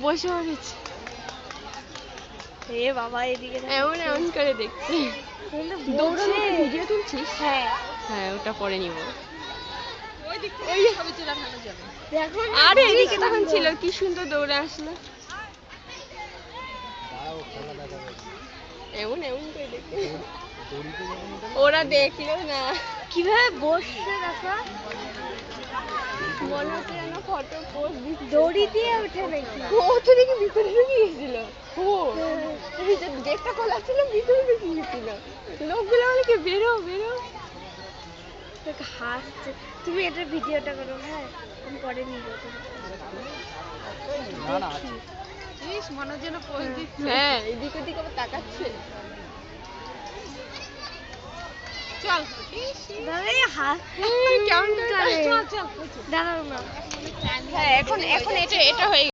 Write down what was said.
বসে পড়েছে। এ বাবা এদিকে এমন এমন করে দেখছে। ভিডিও তুলছিস? হ্যাঁ হ্যাঁ, ওটা পরে নিব। দেখো আরে এদিকে তখন ছিল, কি সুন্দর দৌড়ে আসলো। এমন এমন করে দেখছে, ওরা দেখলো না। কিভাবে বসছে দেখো, মনে হচ্ছে যেন ফটো পোজ দিচ্ছে। দড়ি দিয়ে ওঠে নাকি? ও তো দেখি ভিতরে ঢুকে গেছিল। ও গেটটা খোলা ছিল, ভিতরে ঢুকে গেছিল। লোকগুলো বলে কি বেরো বেরো। তোকে হাসছে। তুমি এটা ভিডিওটা করো, হ্যাঁ আমি পরে নিব। হ্যাঁ, এদিক ওদিক আবার তাকাচ্ছে। চল কেমন কেমন করে দাঁড়াও না। হ্যাঁ, এখন এটা হয়ে